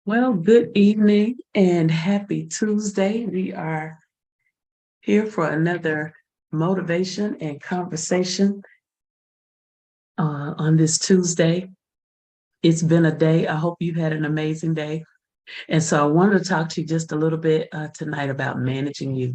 Well, good evening and happy Tuesday. We are here for another motivation and conversation on this Tuesday. It's been a day. I hope you've had an amazing day. And so I wanted to talk to you just a little bit tonight about managing you.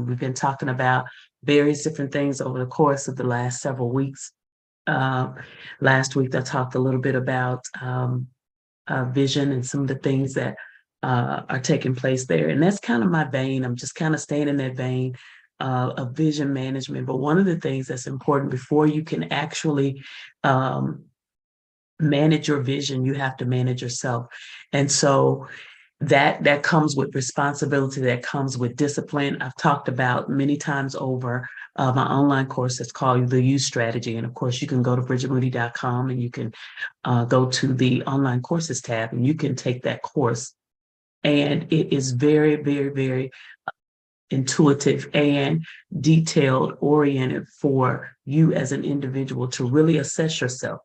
We've been talking about various different things over the course of the last several weeks. Uh, Last week, I talked a little bit about vision and some of the things that are taking place there. And that's kind of my vein. I'm just kind of staying in that vein of vision management. But one of the things that's important before you can actually um, manage your vision, you have to manage yourself. And so that comes with responsibility, that comes with discipline. I've talked about many times over my online course that's called the You Strategy. And of course, you can go to bridgetmoody.com and you can go to the online courses tab and you can take that course. And it is very, very, very intuitive and detailed oriented for you as an individual to really assess yourself.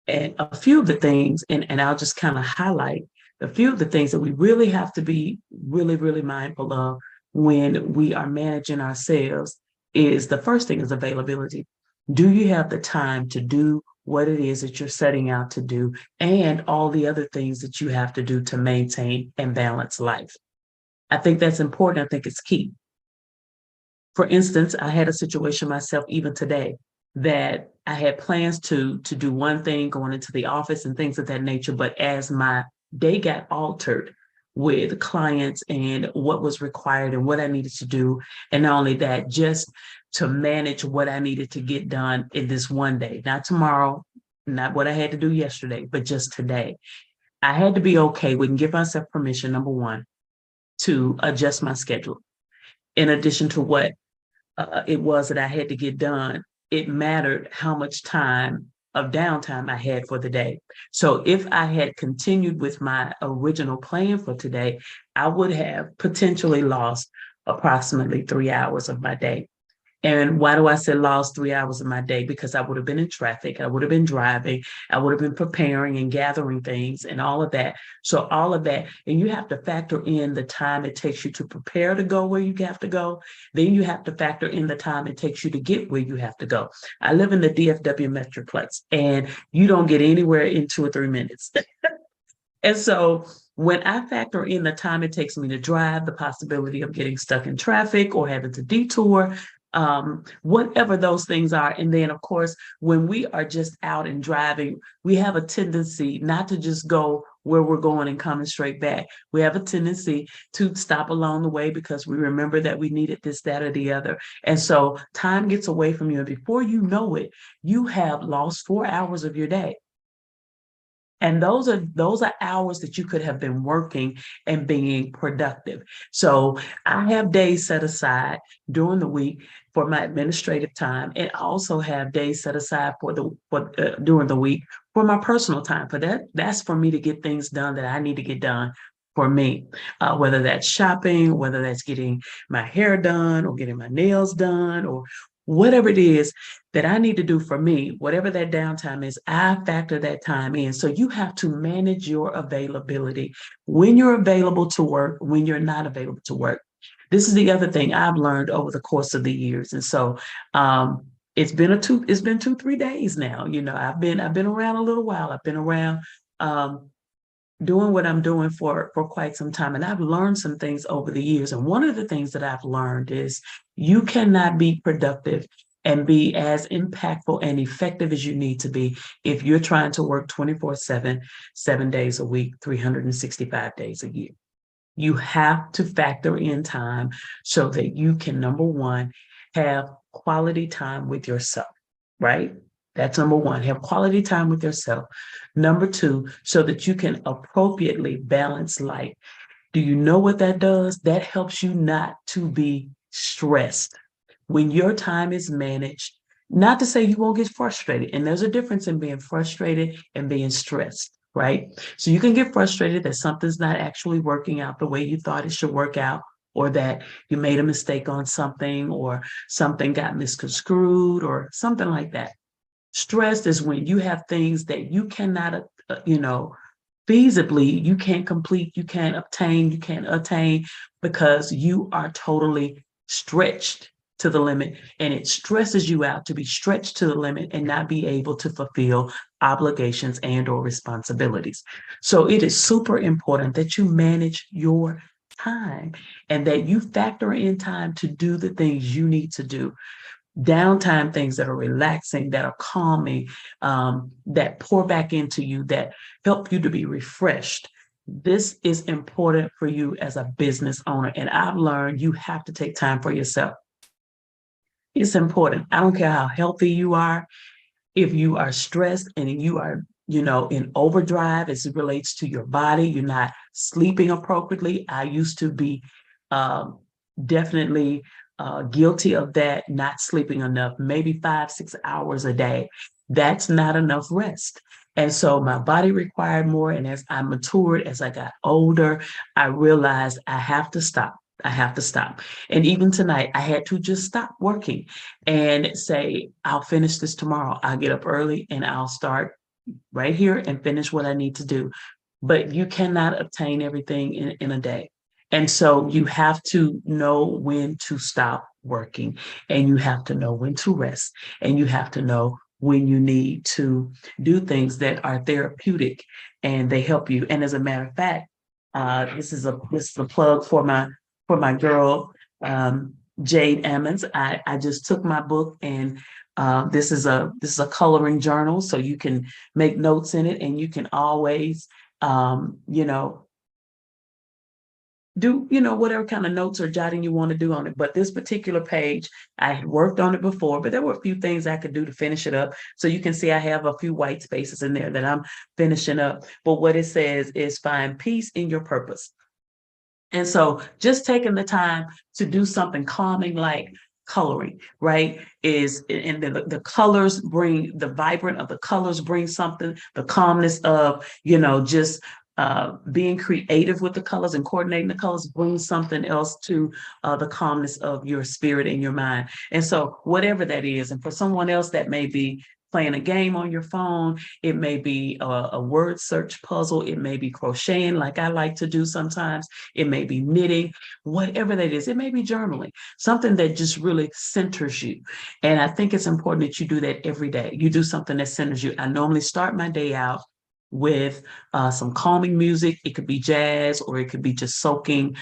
And a few of the things, and I'll just kind of highlight a few of the things that we really have to be really, really mindful of when we are managing ourselves is the first thing is availability. Do you have the time to do what it is that you're setting out to do and all the other things that you have to do to maintain and balance life? I think that's important. I think it's key. For instance, I had a situation myself even today that I had plans to do one thing going into the office and things of that nature, but as my day got altered with clients and what was required and what I needed to do, and not only that, just to manage what I needed to get done in this one day, not tomorrow, not what I had to do yesterday, but just today. I had to be okay with and give myself permission, number one, to adjust my schedule. In addition to what it was that I had to get done, it mattered how much time of downtime I had for the day. So if I had continued with my original plan for today, I would have potentially lost approximately 3 hours of my day. And why do I say lost 3 hours of my day? Because I would have been in traffic, I would have been driving, I would have been preparing and gathering things and all of that. So all of that, and you have to factor in the time it takes you to prepare to go where you have to go. Then you have to factor in the time it takes you to get where you have to go. I live in the DFW Metroplex, and you don't get anywhere in 2 or 3 minutes. And so when I factor in the time it takes me to drive, the possibility of getting stuck in traffic or having to detour, whatever those things are. And then, of course, when we are just out and driving, we have a tendency not to just go where we're going and coming straight back. We have a tendency to stop along the way because we remember that we needed this, that, or the other. And so time gets away from you. And before you know it, you have lost 4 hours of your day. And those are hours that you could have been working and being productive. So I have days set aside during the week for my administrative time, and I also have days set aside for during the week for my personal time. For that's for me to get things done that I need to get done for me, whether that's shopping, whether that's getting my hair done or getting my nails done or whatever it is that I need to do for me, whatever that downtime is, I factor that time in. So you have to manage your availability when you're available to work, when you're not available to work. This is the other thing I've learned over the course of the years. And so it's been 2, 3 days now. I've been around a little while. I've been around um, doing what I'm doing for quite some time. And I've learned some things over the years. And one of the things that I've learned is you cannot be productive and be as impactful and effective as you need to be if you're trying to work 24/7, 7 days a week, 365 days a year. You have to factor in time so that you can, number one, have quality time with yourself, right? That's number one, have quality time with yourself. Number two, so that you can appropriately balance life. Do you know what that does? That helps you not to be stressed. When your time is managed, not to say you won't get frustrated, and there's a difference in being frustrated and being stressed, right? So you can get frustrated that something's not actually working out the way you thought it should work out, or that you made a mistake on something, or something got misconstrued, or something like that. Stress is when you have things that you cannot, you know, feasibly you can't complete, you can't obtain, you can't attain because you are totally stretched to the limit, and it stresses you out to be stretched to the limit and not be able to fulfill obligations and or responsibilities. So it is super important that you manage your time and that you factor in time to do the things you need to do. Downtime, things that are relaxing, that are calming, that pour back into you, that help you to be refreshed. This is important for you as a business owner. And I've learned you have to take time for yourself. It's important. I don't care how healthy you are. If you are stressed and you are, in overdrive as it relates to your body, you're not sleeping appropriately. I used to be um, definitely guilty of that, not sleeping enough, maybe 5, 6 hours a day. That's not enough rest. And so my body required more. And as I matured, as I got older, I realized I have to stop. I have to stop. And even tonight, I had to just stop working and say, I'll finish this tomorrow. I'll get up early and I'll start right here and finish what I need to do. But you cannot obtain everything in a day. And so you have to know when to stop working, and you have to know when to rest, and you have to know when you need to do things that are therapeutic and they help you. And as a matter of fact, this is a plug for my girl, Jade Ammons. I just took my book, and this is a coloring journal, so you can make notes in it, and you can always um, you know, do whatever kind of notes or jotting you want to do on it. But this particular page, I had worked on it before, but there were a few things I could do to finish it up. So you can see I have a few white spaces in there that I'm finishing up. But what it says is find peace in your purpose. And so just taking the time to do something calming like coloring, right? Is and the colors bring the vibrant of the colors bring something, the calmness of, just being creative with the colors and coordinating the colors brings something else to the calmness of your spirit and your mind. And so whatever that is, and for someone else that may be playing a game on your phone, it may be a word search puzzle, it may be crocheting like I like to do sometimes, it may be knitting, whatever that is, it may be journaling, something that just really centers you. And I think it's important that you do that every day. You do something that centers you. I normally start my day out with some calming music. It could be jazz, or it could be just soaking.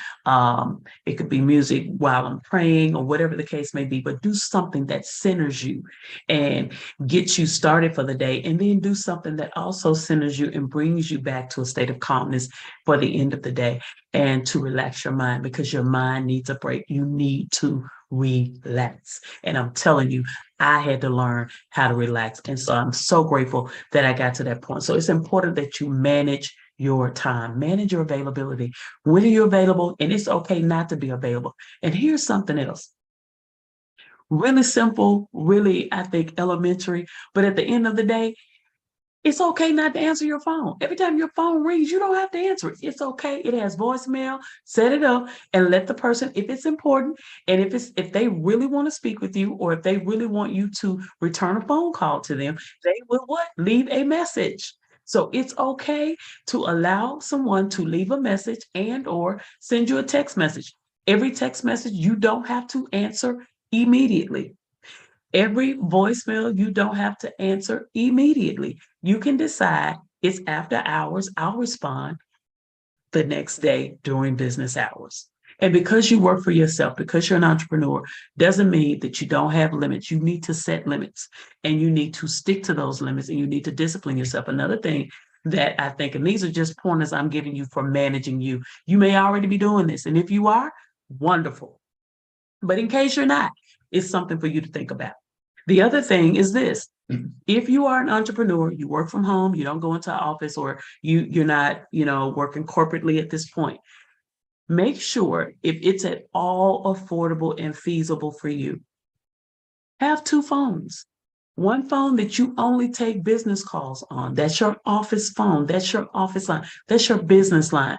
It could be music while I'm praying, or whatever the case may be, but do something that centers you and gets you started for the day. And then do something that also centers you and brings you back to a state of calmness for the end of the day, and to relax your mind, because your mind needs a break. You need to relax. And I'm telling you, I had to learn how to relax. And so I'm so grateful that I got to that point. So it's important that you manage your time, manage your availability. When are you available? And it's okay not to be available. And here's something else. Really simple, really, I think, elementary. But at the end of the day, it's okay not to answer your phone. Every time your phone rings, you don't have to answer it. It's okay. It has voicemail. Set it up and let the person, if it's important, and if they really want to speak with you, or if they really want you to return a phone call to them, they will what? Leave a message. So it's okay to allow someone to leave a message and or send you a text message. Every text message you don't have to answer immediately. Every voicemail you don't have to answer immediately. You can decide it's after hours, I'll respond the next day during business hours. And because you work for yourself, because you're an entrepreneur, doesn't mean that you don't have limits. You need to set limits, and you need to stick to those limits, and you need to discipline yourself. Another thing that I think, and these are just pointers I'm giving you for managing you. You may already be doing this. And if you are, wonderful. But in case you're not, it's something for you to think about. The other thing is this. If you are an entrepreneur, you work from home, you don't go into an office, or you're not, working corporately at this point, make sure, if it's at all affordable and feasible for you, have two phones. One phone that you only take business calls on. That's your office phone. That's your office line. That's your business line.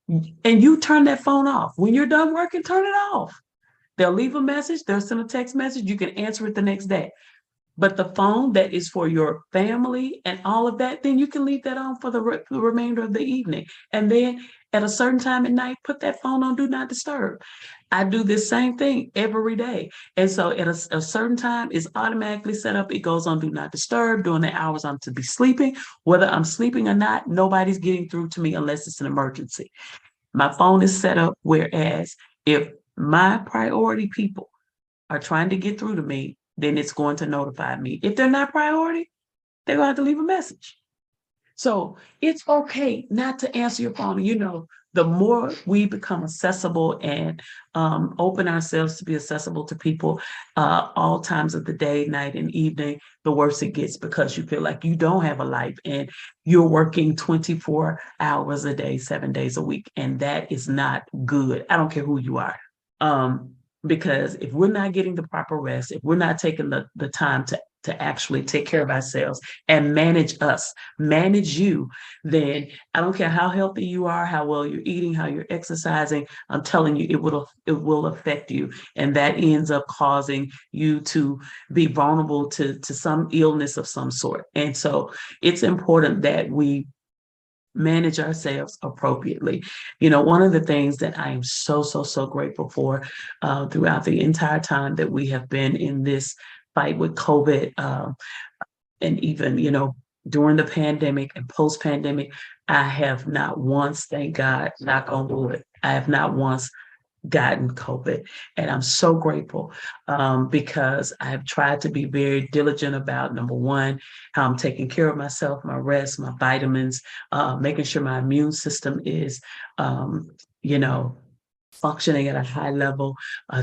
And you turn that phone off. When you're done working, turn it off. They'll leave a message. They'll send a text message. You can answer it the next day. But the phone that is for your family and all of that, then you can leave that on for the remainder of the evening. And then at a certain time at night, put that phone on Do Not Disturb. I do this same thing every day. And so at a certain time, it's automatically set up. It goes on Do Not Disturb during the hours I'm to be sleeping. Whether I'm sleeping or not, nobody's getting through to me unless it's an emergency. My phone is set up, whereas if my priority people are trying to get through to me, then it's going to notify me. If they're not priority, they're going to have to leave a message. So it's okay not to answer your phone. You know, the more we become accessible and open ourselves to be accessible to people all times of the day, night, and evening, the worse it gets because you feel like you don't have a life and you're working 24 hours a day, 7 days a week. And that is not good. I don't care who you are. Because if we're not getting the proper rest, if we're not taking the time to actually take care of ourselves and manage us, manage you, then I don't care how healthy you are, how well you're eating, how you're exercising. I'm telling you, it will affect you, and that ends up causing you to be vulnerable to some illness of some sort. And so it's important that we manage ourselves appropriately. You know, one of the things that I am so grateful for throughout the entire time that we have been in this fight with COVID, and even, you know, during the pandemic and post pandemic, I have not once, thank God, knock on wood, I have not once gotten COVID. And I'm so grateful because I have tried to be very diligent about number one, how I'm taking care of myself, my rest, my vitamins, making sure my immune system is, you know, functioning at a high level,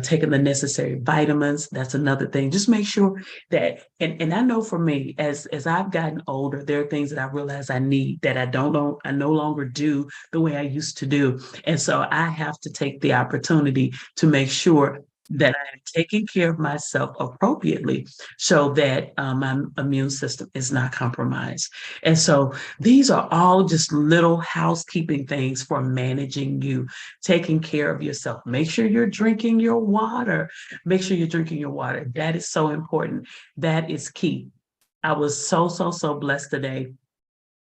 taking the necessary vitamins. That's another thing. Just make sure that, and I know for me, as I've gotten older, there are things that I realize I need that I no longer do the way I used to do. And so I have to take the opportunity to make sure that I am taking care of myself appropriately so that my immune system is not compromised. And so these are all just little housekeeping things for managing you, taking care of yourself. Make sure you're drinking your water. Make sure you're drinking your water. That is so important. That is key. I was so blessed today.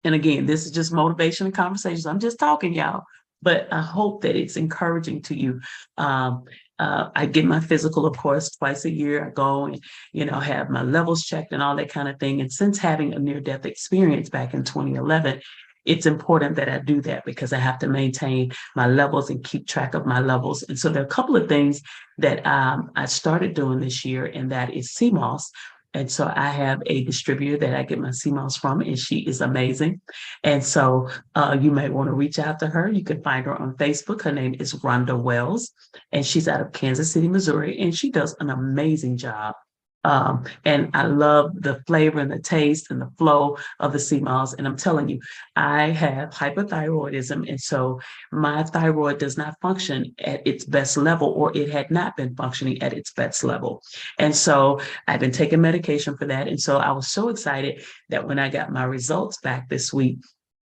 And again, this is just motivation and conversations. I'm just talking, y'all, but I hope that it's encouraging to you. Um, I get my physical, of course, twice a year. I go and, you know, have my levels checked and all that kind of thing. And since having a near-death experience back in 2011, it's important that I do that because I have to maintain my levels and keep track of my levels. And so there are a couple of things that I started doing this year, and that is CMOS. And so I have a distributor that I get my CMOS from, and she is amazing. And so you might want to reach out to her. You can find her on Facebook. Her name is Rhonda Wells, and she's out of Kansas City, Missouri, and she does an amazing job. And I love the flavor and the taste and the flow of the sea moss. And I'm telling you, I have hypothyroidism. And so my thyroid does not function at its best level, or it had not been functioning at its best level. And so I've been taking medication for that. And so I was so excited that when I got my results back this week,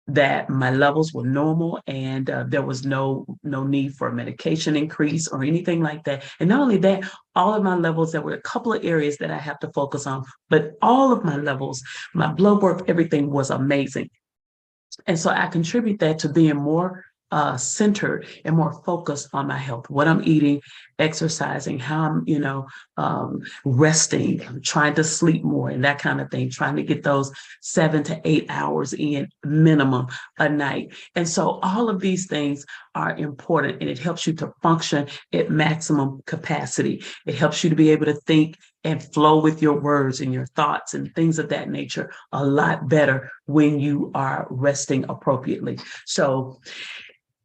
that my levels were normal, and there was no need for a medication increase or anything like that. And not only that, all of my levels, there were a couple of areas that I have to focus on, but all of my levels, my blood work, everything was amazing. And so I contribute that to being more centered and more focused on my health, what I'm eating, exercising, how I'm, resting, trying to sleep more and that kind of thing, trying to get those 7 to 8 hours in minimum a night. And so all of these things are important, and it helps you to function at maximum capacity. It helps you to be able to think and flow with your words and your thoughts and things of that nature a lot better when you are resting appropriately. So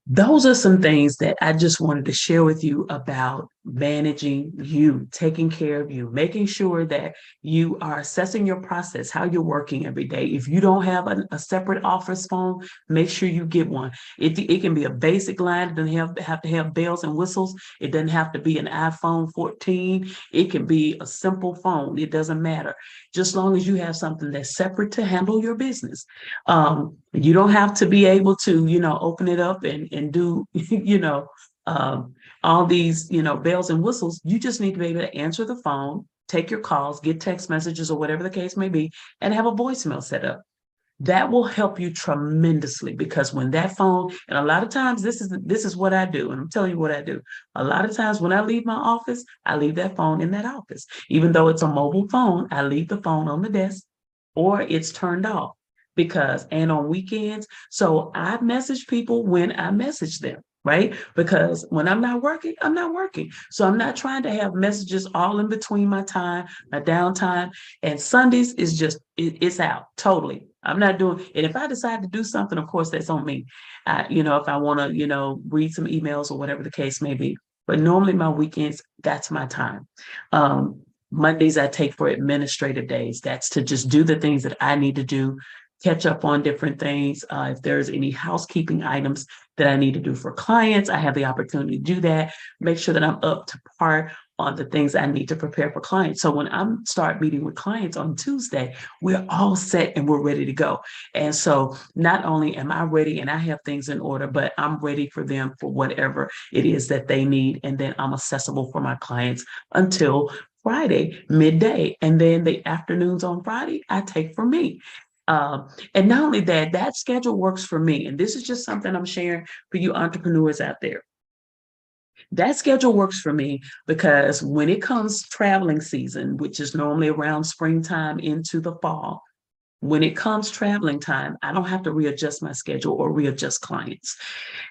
those are some things that I just wanted to share with you about managing you, taking care of you, making sure that you are assessing your process, how you're working every day. If you don't have a separate office phone, make sure you get one. It can be a basic line. It doesn't have to have bells and whistles. It doesn't have to be an iPhone 14. It can be a simple phone. It doesn't matter. Just long as you have something that's separate to handle your business. You don't have to be able to, open it up and do, all these, bells and whistles. You just need to be able to answer the phone, take your calls, get text messages or whatever the case may be, and have a voicemail set up. That will help you tremendously, because when that phone, and a lot of times this is what I do, and I'm telling you what I do. A lot of times when I leave my office, I leave that phone in that office. Even though it's a mobile phone, I leave the phone on the desk or it's turned off, because, and on weekends. So I message people when I message them, right? Because when I'm not working, I'm not working. So I'm not trying to have messages all in between my time, my downtime. And Sundays is just, it's out totally. I'm not doing, and if I decide to do something, of course, that's on me. If I want to, read some emails or whatever the case may be. But normally my weekends, that's my time. Mondays I take for administrative days. That's to just do the things that I need to do, catch up on different things. If there's any housekeeping items that I need to do for clients, I have the opportunity to do that. Make sure that I'm up to par on the things I need to prepare for clients. So when I start meeting with clients on Tuesday, we're all set and we're ready to go. And so not only am I ready and I have things in order, but I'm ready for them for whatever it is that they need. And then I'm accessible for my clients until Friday, midday. And then the afternoons on Friday, I take for me. And not only that, that schedule works for me. And this is just something I'm sharing for you entrepreneurs out there. That schedule works for me because when it comes traveling season, which is normally around springtime into the fall, when it comes traveling time, I don't have to readjust my schedule or readjust clients.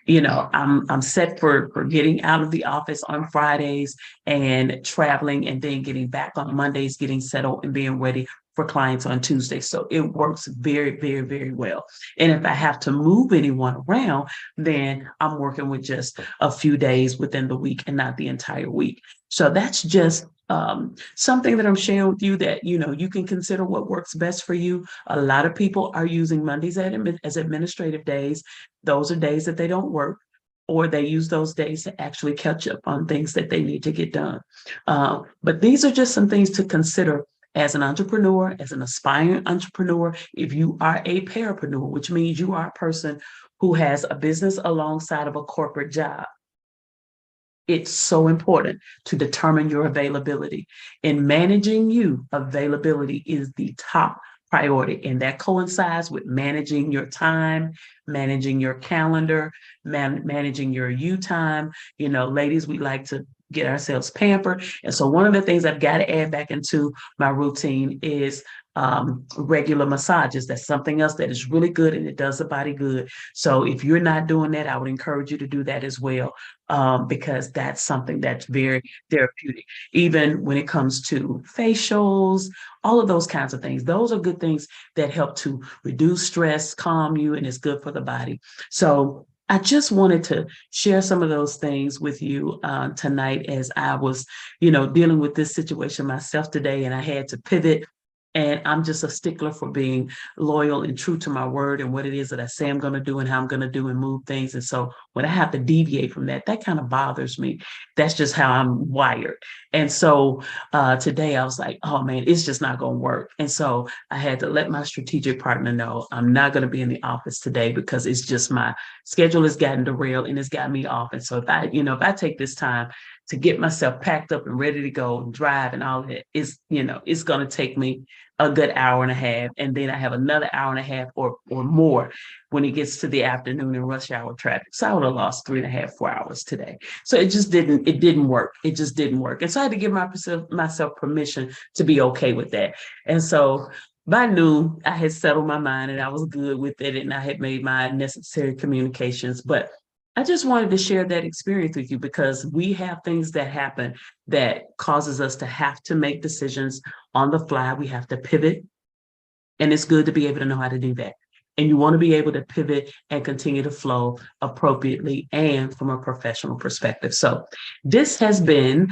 I'm set for getting out of the office on Fridays and traveling, and then getting back on Mondays, getting settled and being ready for clients on Tuesday. So it works very, very, very well. And if I have to move anyone around, then I'm working with just a few days within the week and not the entire week. So that's just something that I'm sharing with you, that you can consider what works best for you. A lot of people are using Mondays as administrative days. Those are days that they don't work, or they use those days to actually catch up on things that they need to get done. But these are just some things to consider as an entrepreneur, as an aspiring entrepreneur. If you are a parapreneur, which means you are a person who has a business alongside of a corporate job, it's so important to determine your availability. In managing you, availability is the top priority. And that coincides with managing your time, managing your calendar, managing your you time. Ladies, we like to get ourselves pampered. And so one of the things I've got to add back into my routine is regular massages. That's something else that is really good, and it does the body good. So if you're not doing that, I would encourage you to do that as well, because that's something that's very therapeutic. Even when it comes to facials, all of those kinds of things, those are good things that help to reduce stress, calm you, and it's good for the body. So I just wanted to share some of those things with you tonight, as I was, dealing with this situation myself today, and I had to pivot. And I'm just a stickler for being loyal and true to my word and what it is that I say I'm going to do and how I'm going to do and move things. And so when I have to deviate from that, that kind of bothers me. That's just how I'm wired. And so today I was like, oh man, it's just not going to work. And so I had to let my strategic partner know I'm not going to be in the office today, because it's just my schedule has gotten derailed and it's got me off. And so if I take this time to get myself packed up and ready to go and drive and all that, it's going to take me a good hour and a half. And then I have another hour and a half or more when it gets to the afternoon and rush hour traffic. So I would have lost 3.5, 4 hours today. So it didn't work. It just didn't work. And so I had to give myself permission to be okay with that. And so by noon, I had settled my mind and I was good with it, and I had made my necessary communications. But I just wanted to share that experience with you, because we have things that happen that causes us to have to make decisions on the fly. We have to pivot, and it's good to be able to know how to do that. And you want to be able to pivot and continue to flow appropriately and from a professional perspective. So this has been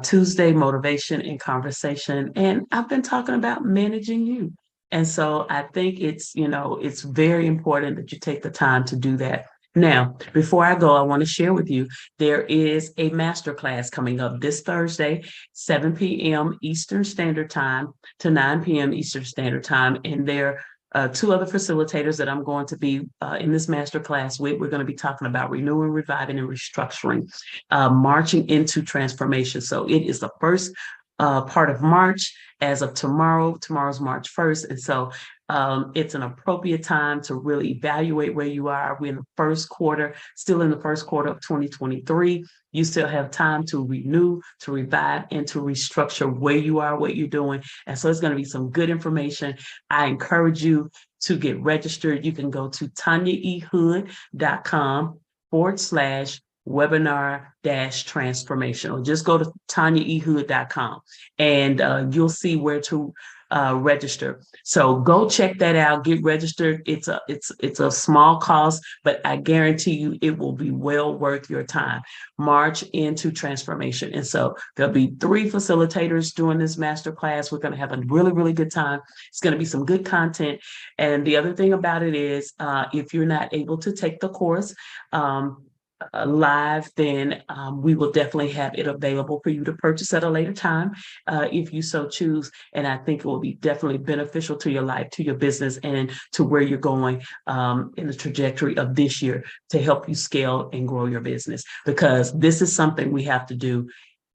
Tuesday Motivation and Conversation, and I've been talking about managing you. And so I think it's very important that you take the time to do that. Now, before I go, I want to share with you, there is a masterclass coming up this Thursday, 7 p.m. Eastern Standard Time to 9 p.m. Eastern Standard Time. And there are two other facilitators that I'm going to be in this masterclass with. We're going to be talking about renewing, reviving, and restructuring, marching into transformation. So it is the first part of March as of tomorrow. Tomorrow's March 1st. And so it's an appropriate time to really evaluate where you are. We're in the first quarter, still in the first quarter of 2023. You still have time to renew, to revive, and to restructure where you are, what you're doing. And so it's going to be some good information. I encourage you to get registered. You can go to tanyaehood.com/webinar-transformation, or just go to tanyaehood.com and you'll see where to register. So go check that out, get registered. It's a small cost, but I guarantee you it will be well worth your time. March into transformation. And so there'll be 3 facilitators doing this masterclass. We're going to have a really, really good time. It's going to be some good content. And the other thing about it is, if you're not able to take the course, live, then we will definitely have it available for you to purchase at a later time, if you so choose. And I think it will be definitely beneficial to your life, to your business, and to where you're going in the trajectory of this year to help you scale and grow your business, because this is something we have to do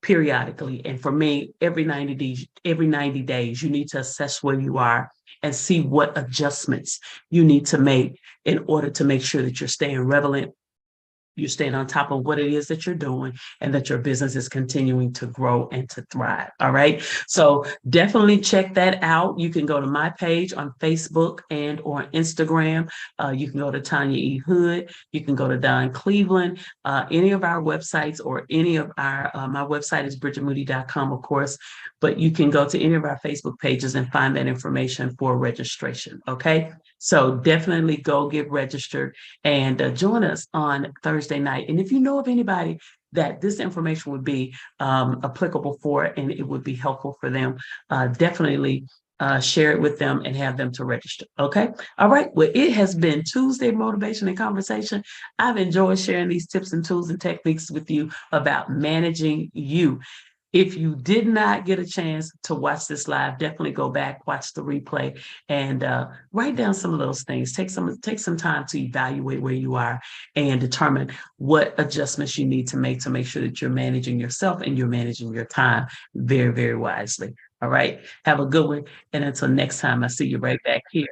periodically. And for me, every 90 days, you need to assess where you are and see what adjustments you need to make in order to make sure that you're staying relevant, you're staying on top of what it is that you're doing, and that your business is continuing to grow and to thrive. All right. So definitely check that out. You can go to my page on Facebook and or Instagram. You can go to Tanya E. Hood. You can go to Don Cleveland. Any of our websites, or any of our, my website is bridgetmoody.com, of course, but you can go to any of our Facebook pages and find that information for registration. Okay. So definitely go get registered and join us on Thursday night. And if you know of anybody that this information would be applicable for and it would be helpful for them, definitely share it with them and have them to register. Okay. All right. Well, it has been Tuesday Motivation and Conversation. I've enjoyed sharing these tips and tools and techniques with you about managing you. If you did not get a chance to watch this live, definitely go back, watch the replay, and write down some of those things. Take some time to evaluate where you are and determine what adjustments you need to make sure that you're managing yourself and you're managing your time very, very wisely. All right. Have a good one. And until next time, I see you right back here.